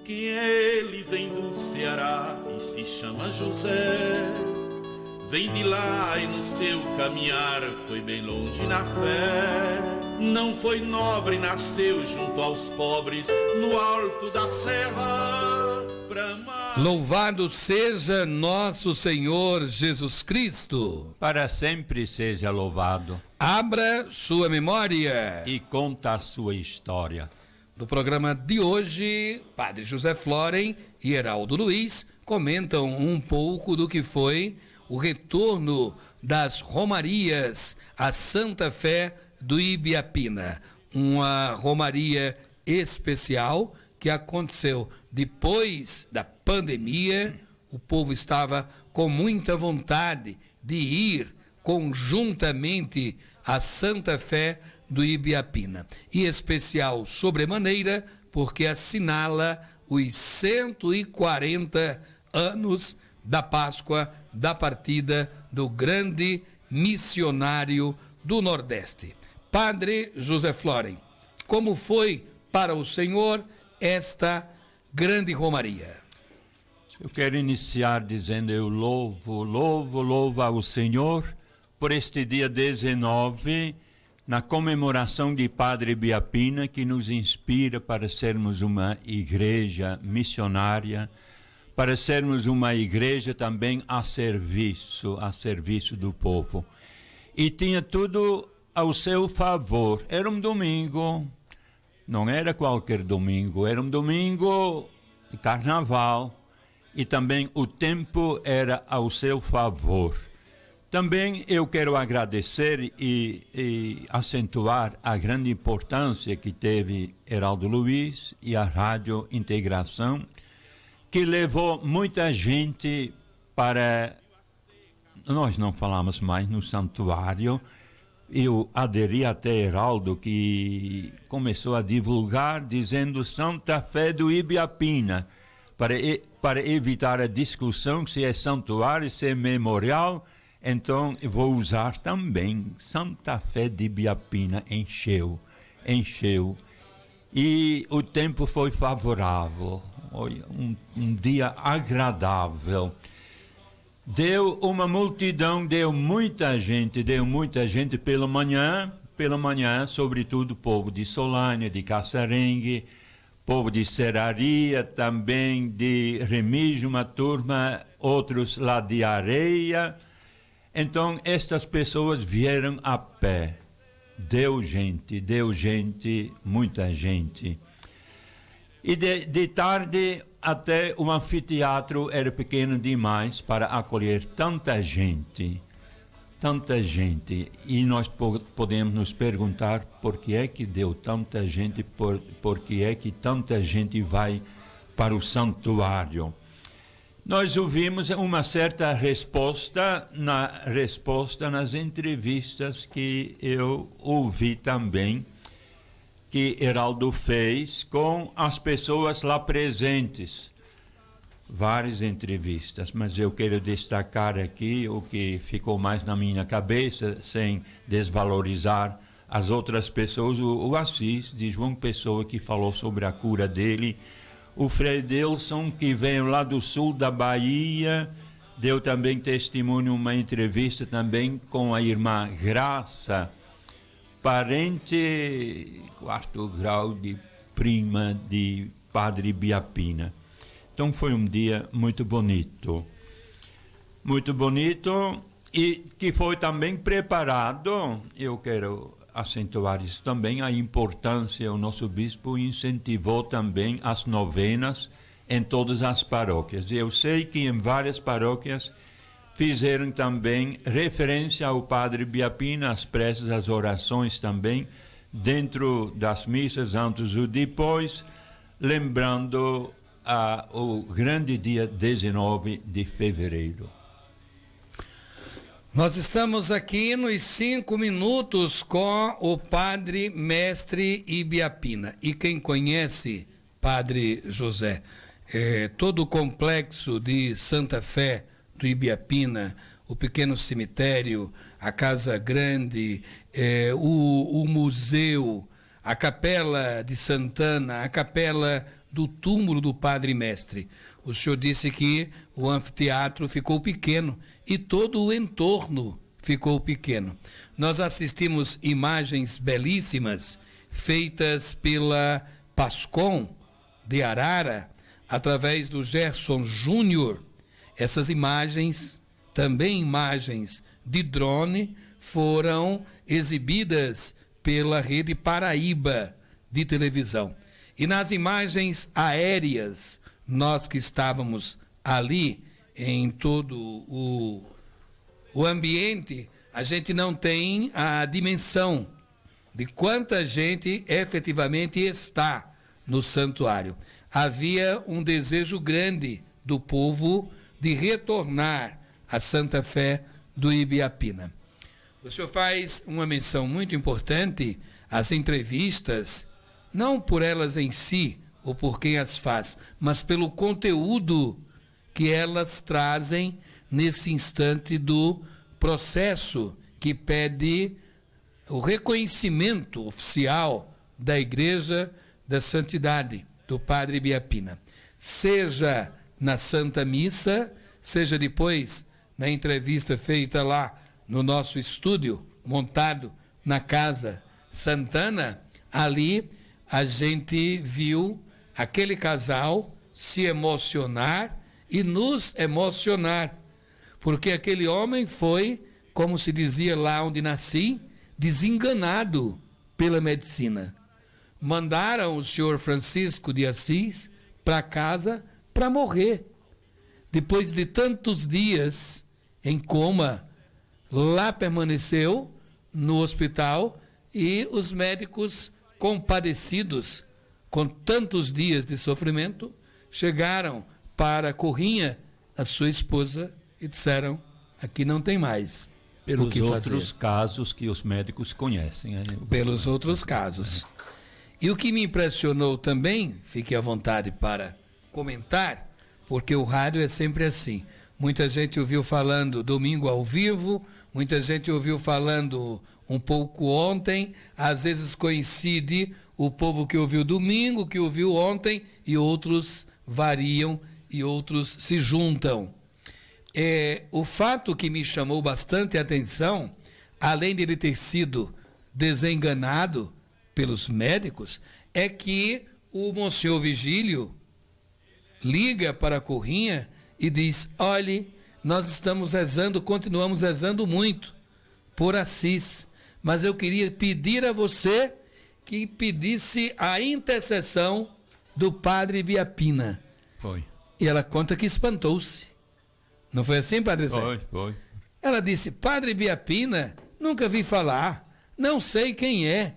que ele vem do Ceará e se chama José. Vem de lá e no seu caminhar foi bem longe na fé. Não foi nobre, nasceu junto aos pobres no alto da serra. Louvado seja nosso Senhor Jesus Cristo. Para sempre seja louvado. Abra sua memória e conta a sua história. No programa de hoje, Padre José Floren e Heraldo Luiz comentam um pouco do que foi o retorno das romarias à Santa Fé do Ibiapina. Uma romaria especial que aconteceu depois da pandemia. O povo estava com muita vontade de ir conjuntamente à Santa Fé do Ibiapina. E especial sobremaneira porque assinala os 140 anos da Páscoa, da partida do grande missionário do Nordeste. Padre José Floren, como foi para o senhor esta grande romaria? Eu quero iniciar dizendo: eu louvo ao Senhor por este dia 19, na comemoração de Padre Ibiapina, que nos inspira para sermos uma igreja missionária, para sermos uma igreja também a serviço do povo. E tinha tudo ao seu favor. Era um domingo, não era qualquer domingo, era um domingo de carnaval, e também o tempo era ao seu favor. Também eu quero agradecer e acentuar a grande importância que teve Heraldo Luiz e a Rádio Integração, que levou muita gente para... Nós não falamos mais no santuário. Eu aderi até Heraldo, que começou a divulgar dizendo Santa Fé do Ibiapina, para evitar a discussão se é santuário, se é memorial. Então eu vou usar também Santa Fé de Ibiapina. Encheu. E o tempo foi favorável, um dia agradável. Deu uma multidão, deu muita gente pela manhã, sobretudo o povo de Solânia, de Caçarengue, povo de Serraria, também de Remígio, uma turma, outros lá de Areia. Então, estas pessoas vieram a pé. Deu gente, muita gente. E de tarde até o anfiteatro era pequeno demais para acolher tanta gente. E nós podemos nos perguntar por que é que deu tanta gente, por que é que tanta gente vai para o santuário. Nós ouvimos uma certa resposta nas entrevistas que eu ouvi também, que Heraldo fez com as pessoas lá presentes. Várias entrevistas, mas eu quero destacar aqui o que ficou mais na minha cabeça, sem desvalorizar as outras pessoas. O Assis, de João Pessoa, que falou sobre a cura dele. O Frei Delson, que veio lá do sul da Bahia, deu também testemunho, uma entrevista também com a irmã Graça, parente 4º grau de prima de Padre Ibiapina. Então foi um dia muito bonito e que foi também preparado. Eu quero acentuar isso também, a importância. O nosso bispo incentivou também as novenas em todas as paróquias. Eu sei que em várias paróquias fizeram também referência ao Padre Ibiapina, as preces, as orações também, dentro das missas, antes ou depois, lembrando o grande dia 19 de fevereiro. Nós estamos aqui nos 5 minutos com o Padre Mestre Ibiapina. E quem conhece Padre José, todo o complexo de Santa Fé do Ibiapina, o pequeno cemitério, a Casa Grande, o museu, a Capela de Santana, a Capela do túmulo do Padre Mestre. O senhor disse que o anfiteatro ficou pequeno e todo o entorno ficou pequeno. Nós assistimos imagens belíssimas feitas pela Pascom de Arara, através do Gerson Júnior. Essas imagens, também imagens de drone, foram exibidas pela Rede Paraíba de televisão. E nas imagens aéreas, nós que estávamos ali em todo o ambiente, a gente não tem a dimensão de quanta gente efetivamente está no santuário. Havia um desejo grande do povo de retornar à Santa Fé do Ibiapina. O senhor faz uma menção muito importante às entrevistas, não por elas em si ou por quem as faz, mas pelo conteúdo que elas trazem nesse instante do processo que pede o reconhecimento oficial da Igreja da Santidade do Padre Ibiapina. Seja na Santa Missa, seja depois na entrevista feita lá no nosso estúdio, montado na Casa Santana, ali a gente viu aquele casal se emocionar e nos emocionar, porque aquele homem foi, como se dizia lá onde nasci, desenganado pela medicina. Mandaram o senhor Francisco de Assis para casa para morrer. Depois de tantos dias em coma, lá permaneceu no hospital e os médicos, compadecidos com tantos dias de sofrimento, chegaram para Corrinha, a sua esposa, e disseram: aqui não tem mais pelos o que outros fazer. casos que os médicos conhecem. Pelos outros casos. E o que me impressionou também, fique à vontade para comentar, porque o rádio é sempre assim. Muita gente ouviu falando domingo ao vivo, muita gente ouviu falando um pouco ontem, às vezes coincide o povo que ouviu domingo, que ouviu ontem, e outros variam e outros se juntam. O fato que me chamou bastante a atenção, além de ele ter sido desenganado pelos médicos, é que o Monsenhor Vigílio liga para a Corrinha e diz: olhe, nós estamos rezando, continuamos rezando muito por Assis, mas eu queria pedir a você que pedisse a intercessão do Padre Ibiapina. Foi. E ela conta que espantou-se. Não foi assim, Padre Zé? Foi. Ela disse: Padre Ibiapina, nunca vi falar, não sei quem é.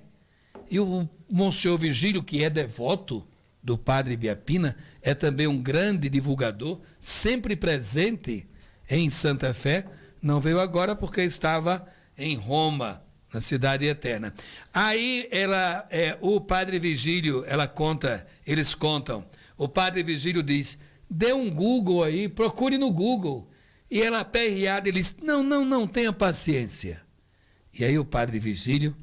E o Monsenhor Vigílio, que é devoto do Padre Ibiapina, é também um grande divulgador, sempre presente em Santa Fé, não veio agora porque estava em Roma, na Cidade Eterna. Aí o Padre Vigílio, eles contam, o Padre Vigílio diz: dê um Google aí, procure no Google. E ela, aperreada, ele diz: não, tenha paciência. E aí o Padre Vigílio,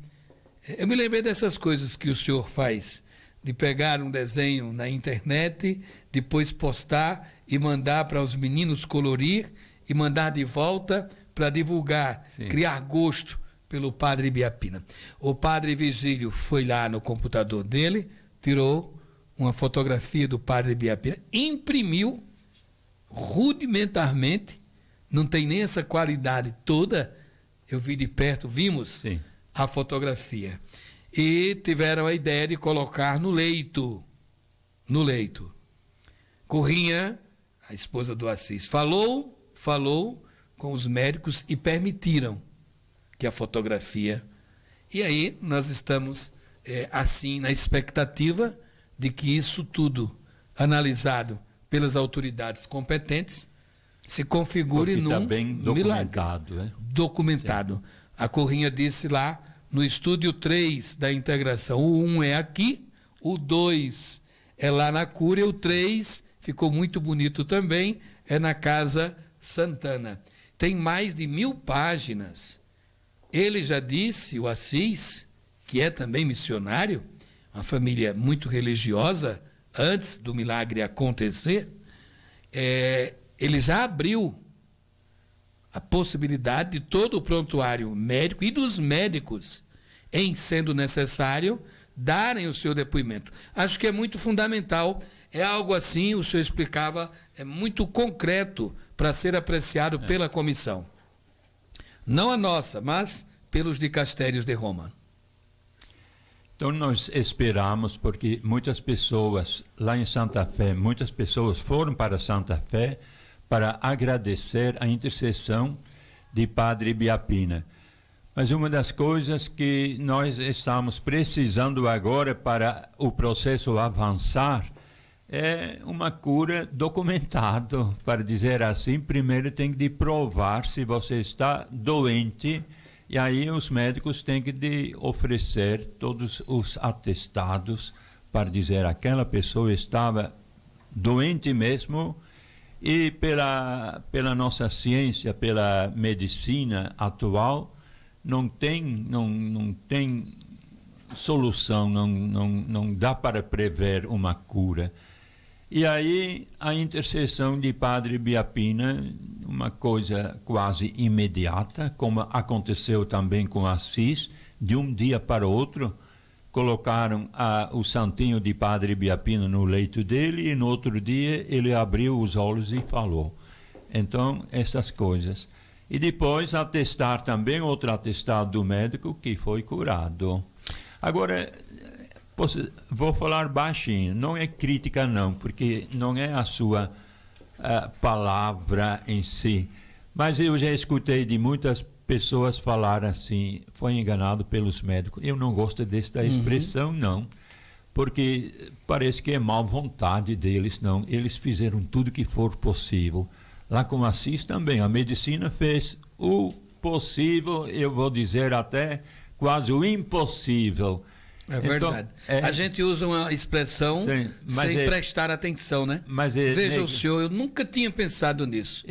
eu me lembrei dessas coisas que o senhor faz, de pegar um desenho na internet, depois postar e mandar para os meninos colorir e mandar de volta para divulgar, Sim. Criar gosto pelo Padre Ibiapina. O Padre Vigílio foi lá no computador dele, tirou uma fotografia do Padre Ibiapina, imprimiu rudimentarmente, não tem nem essa qualidade toda, eu vi de perto, vimos Sim. a fotografia. E tiveram a ideia de colocar no leito. Corrinha, a esposa do Assis, falou com os médicos e permitiram que a fotografia... E aí nós estamos assim na expectativa de que isso tudo, analisado pelas autoridades competentes, se configure Porque tá num bem documentado, milagre. né? Documentado. Sim. A Corrinha disse lá no estúdio 3 da integração, o 1 é aqui, o 2 é lá na Cúria, o 3 ficou muito bonito também, é na Casa Santana. Tem mais de 1000 páginas. Ele já disse, o Assis, que é também missionário, uma família muito religiosa, antes do milagre acontecer, ele já abriu a possibilidade de todo o prontuário médico e dos médicos, em sendo necessário, darem o seu depoimento. Acho que é muito fundamental, é algo assim, o senhor explicava, é muito concreto para ser apreciado pela comissão. Não a nossa, mas pelos dicastérios de Roma. Então nós esperamos, porque muitas pessoas lá em Santa Fé, muitas pessoas foram para Santa Fé para agradecer a intercessão de Padre Biapina. Mas uma das coisas que nós estamos precisando agora para o processo avançar é uma cura documentada, para dizer assim. Primeiro tem que provar se você está doente, e aí os médicos têm que oferecer todos os atestados para dizer aquela pessoa estava doente mesmo. E pela nossa ciência, pela medicina atual, não tem solução, não dá para prever uma cura. E aí a intercessão de Padre Biapina, uma coisa quase imediata, como aconteceu também com Assis, de um dia para o outro, colocaram o santinho de Padre Biapina no leito dele, e no outro dia ele abriu os olhos e falou. Então, essas coisas. E depois atestar também, outro atestado do médico, que foi curado. Agora, vou falar baixinho, não é crítica não, porque não é a sua palavra em si. Mas eu já escutei de muitas pessoas falar assim, foi enganado pelos médicos. Eu não gosto desta expressão, não, porque parece que é má vontade deles, não. Eles fizeram tudo que for possível. Lá com Assis também, a medicina fez o possível, eu vou dizer até quase o impossível. É verdade. Então, a gente usa uma expressão sem prestar atenção, né? Veja o senhor, eu nunca tinha pensado nisso.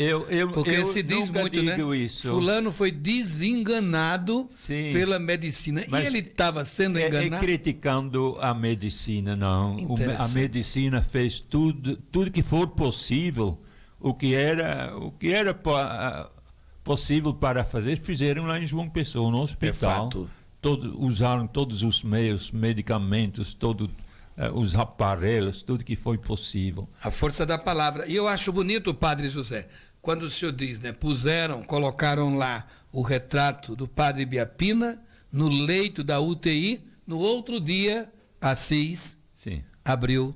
Porque se diz muito, né? Isso. Fulano foi desenganado pela medicina. Mas e ele estava sendo enganado? Criticando a medicina, não. A medicina fez tudo que for possível, o que era possível para fazer, fizeram lá em João Pessoa, no hospital. É fato. Usaram todos os meios, medicamentos, todos os aparelhos, tudo que foi possível. A força da palavra. E eu acho bonito, Padre José, quando o senhor diz, né, colocaram lá o retrato do Padre Biapina no leito da UTI, no outro dia, Assis abriu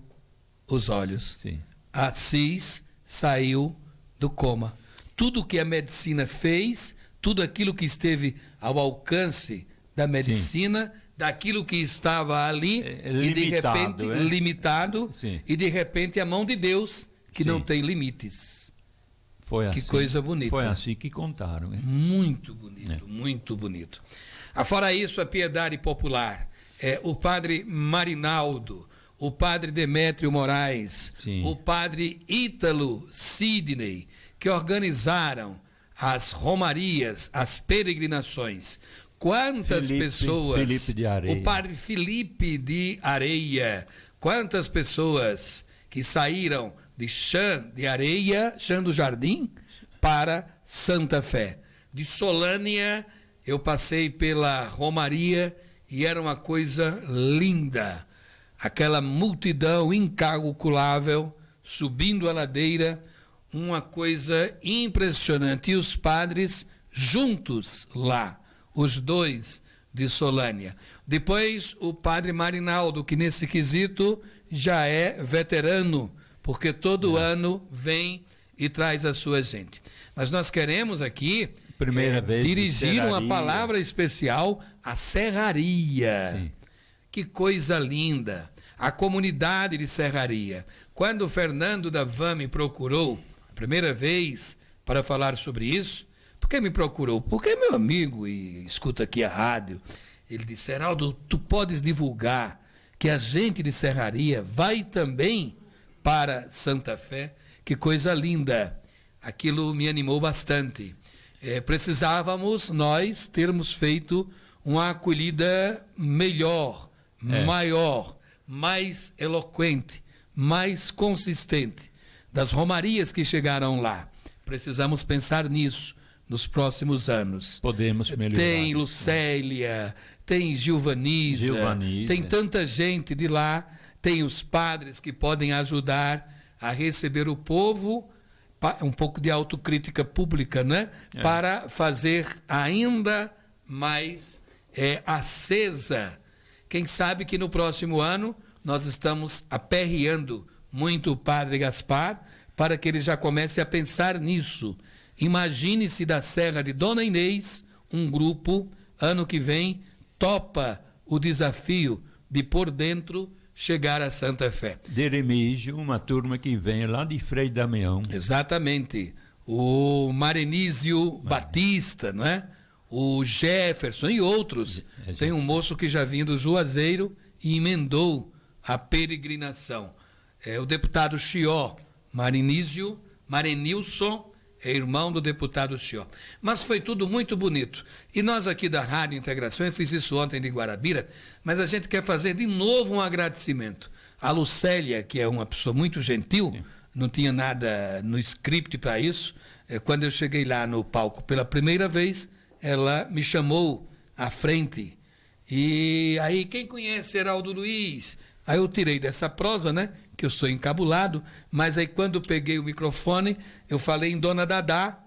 os olhos. Assis saiu do coma. Tudo que a medicina fez, tudo aquilo que esteve ao alcance da medicina, daquilo que estava ali, e de repente limitado, e de repente a mão de Deus, que não tem limites. Foi assim. Que coisa bonita. Foi assim que contaram. Muito bonito, muito bonito. Fora isso, a piedade popular, o padre Marinaldo, o padre Demétrio Moraes, o padre Ítalo Sidney, que organizaram as romarias, as peregrinações. Quantas pessoas, o padre Felipe de Areia, quantas pessoas que saíram de Chã de Areia, Chã do Jardim, para Santa Fé. De Solânia, eu passei pela romaria e era uma coisa linda. Aquela multidão incalculável, subindo a ladeira, uma coisa impressionante. E os padres juntos lá. Os dois de Solânia. Depois, o padre Marinaldo, que nesse quesito já é veterano, porque todo ano vem e traz a sua gente. Mas nós queremos aqui dirigir uma palavra especial à Serraria. Que coisa linda! A comunidade de Serraria. Quando o Fernando da Van me procurou, a primeira vez, para falar sobre isso, por que me procurou? Porque é meu amigo e escuta aqui a rádio. Ele disse, Heraldo, tu podes divulgar que a gente de Serraria vai também para Santa Fé? Que coisa linda. Aquilo me animou bastante. Precisávamos nós termos feito uma acolhida melhor, maior, mais eloquente, mais consistente das romarias que chegaram lá. Precisamos pensar nisso nos próximos anos. Podemos melhorar. Tem Lucélia, tem Gilvanisa, tem tanta gente de lá, tem os padres que podem ajudar a receber o povo, um pouco de autocrítica pública, né? Para fazer ainda mais acesa. Quem sabe que no próximo ano nós estamos aperreando muito o Padre Gaspar para que ele já comece a pensar nisso. Imagine-se da Serra de Dona Inês, um grupo, ano que vem, topa o desafio de, por dentro, chegar a Santa Fé. De Remígio, uma turma que vem lá de Frei Damião. Exatamente. O Marenísio Batista, não é? O Jefferson e outros. Tem um moço que já vinha do Juazeiro e emendou a peregrinação. O deputado Chió, Marenilson, é irmão do deputado Chió. Mas foi tudo muito bonito. E nós aqui da Rádio Integração, eu fiz isso ontem de Guarabira, mas a gente quer fazer de novo um agradecimento. A Lucélia, que é uma pessoa muito gentil, não tinha nada no script para isso. Quando eu cheguei lá no palco pela primeira vez, ela me chamou à frente. E aí, quem conhece Heraldo Luiz? Aí eu tirei dessa prosa, né? Que eu sou encabulado, mas aí quando eu peguei o microfone, eu falei em Dona Dadá,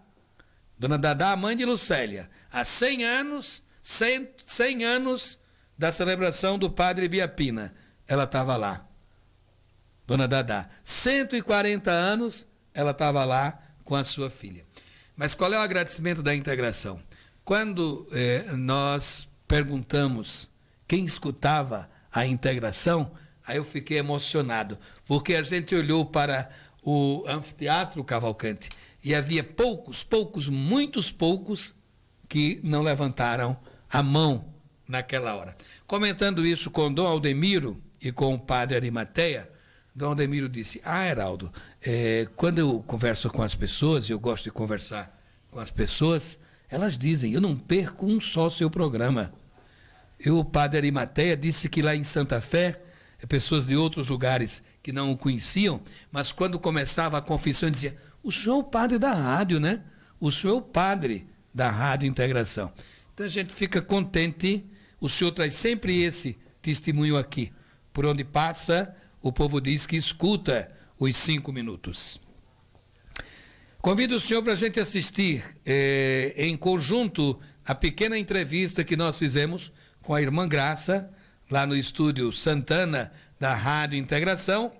a mãe de Lucélia, há 100 anos da celebração do Padre Biapina, ela estava lá, Dona Dadá, 140 anos, ela estava lá com a sua filha. Mas qual é o agradecimento da integração? Quando nós perguntamos quem escutava a integração, aí eu fiquei emocionado, porque a gente olhou para o anfiteatro Cavalcante e havia muitos poucos, que não levantaram a mão naquela hora. Comentando isso com Dom Aldemiro e com o padre Arimateia, Dom Aldemiro disse: Heraldo, quando eu converso com as pessoas, e eu gosto de conversar com as pessoas, elas dizem, eu não perco um só seu programa. E o padre Arimateia disse que lá em Santa Fé, pessoas de outros lugares que não o conheciam, mas quando começava a confissão, dizia: o senhor é o padre da rádio, né? O senhor é o padre da Rádio Integração. Então a gente fica contente, o senhor traz sempre esse testemunho aqui. Por onde passa, o povo diz que escuta os 5 minutos. Convido o senhor para a gente assistir em conjunto a pequena entrevista que nós fizemos com a irmã Graça, lá no estúdio Santana da Rádio Integração.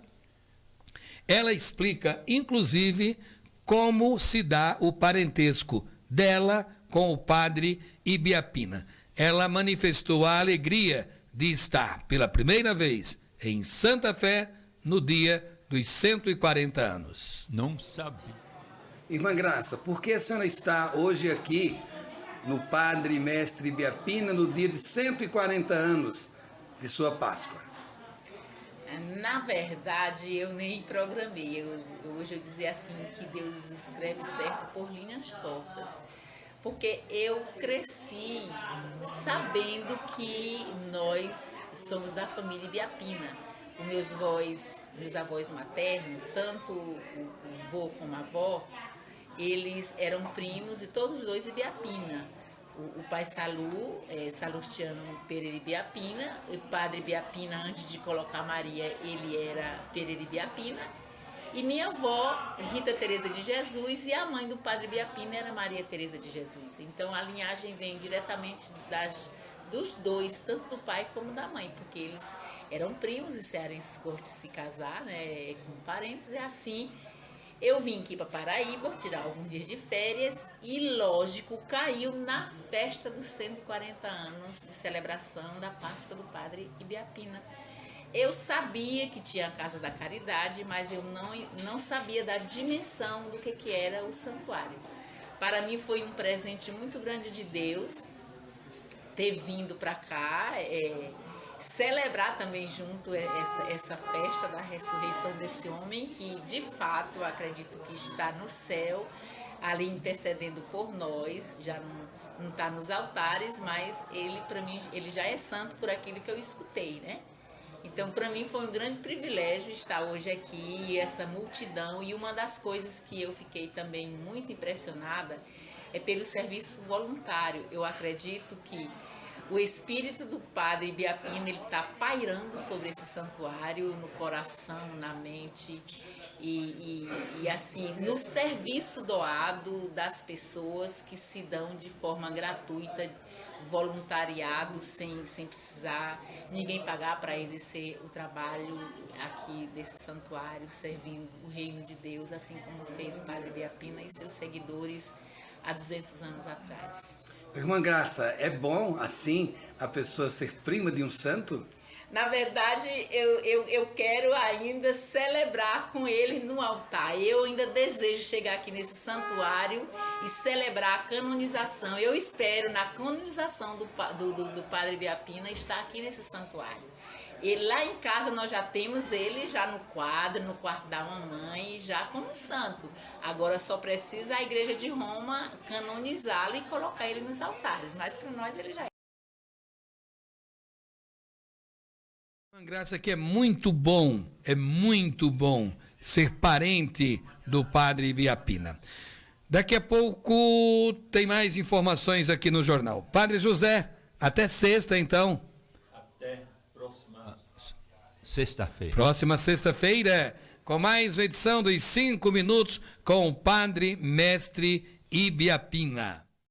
Ela explica, inclusive, como se dá o parentesco dela com o padre Ibiapina. Ela manifestou a alegria de estar pela primeira vez em Santa Fé no dia dos 140 anos. Não sabia. Irmã Graça, por que a senhora está hoje aqui no Padre Mestre Ibiapina no dia de 140 anos de sua Páscoa? Na verdade, eu nem programei. Hoje eu dizia assim que Deus escreve certo por linhas tortas. Porque eu cresci sabendo que nós somos da família Ibiapina. Os meus avós maternos, tanto o vô como a avó, eles eram primos e todos os dois Ibiapina. O pai Salustiano Pereira Ibiapina, o padre Ibiapina, antes de colocar Maria, ele era Pereira Ibiapina, e minha avó, Rita Teresa de Jesus, e a mãe do padre Ibiapina era Maria Teresa de Jesus. Então a linhagem vem diretamente dos dois, tanto do pai como da mãe, porque eles eram primos, os cearenses gostam de se casar, né, com parentes, e assim eu vim aqui para Paraíba tirar alguns dias de férias e, lógico, caiu na festa dos 140 anos de celebração da Páscoa do Padre Ibiapina. Eu sabia que tinha a Casa da Caridade, mas eu não sabia da dimensão do que era o santuário. Para mim foi um presente muito grande de Deus ter vindo para cá, celebrar também junto essa festa da ressurreição desse homem que, de fato, eu acredito que está no céu, ali intercedendo por nós, já não está nos altares, mas ele, para mim, ele já é santo por aquilo que eu escutei, né? Então, para mim foi um grande privilégio estar hoje aqui, essa multidão, e uma das coisas que eu fiquei também muito impressionada é pelo serviço voluntário. Eu acredito que o espírito do Padre Ibiapina está pairando sobre esse santuário, no coração, na mente, e assim, no serviço doado das pessoas que se dão de forma gratuita, voluntariado, sem precisar ninguém pagar para exercer o trabalho aqui desse santuário, servindo o reino de Deus, assim como fez Padre Ibiapina e seus seguidores há 200 anos atrás. Irmã Graça, é bom assim a pessoa ser prima de um santo? Na verdade, eu quero ainda celebrar com ele no altar. Eu ainda desejo chegar aqui nesse santuário e celebrar a canonização. Eu espero, na canonização do Padre Ibiapina, estar aqui nesse santuário. E lá em casa nós já temos ele já no quadro, no quarto da mamãe, já como santo. Agora só precisa a Igreja de Roma canonizá-lo e colocar ele nos altares. Mas para nós ele já é. Graça, que é muito bom ser parente do Padre Ibiapina. Daqui a pouco tem mais informações aqui no jornal. Padre José, até sexta então. Até próxima sexta-feira. Próxima sexta-feira, com mais uma edição dos 5 minutos com o Padre Mestre Ibiapina.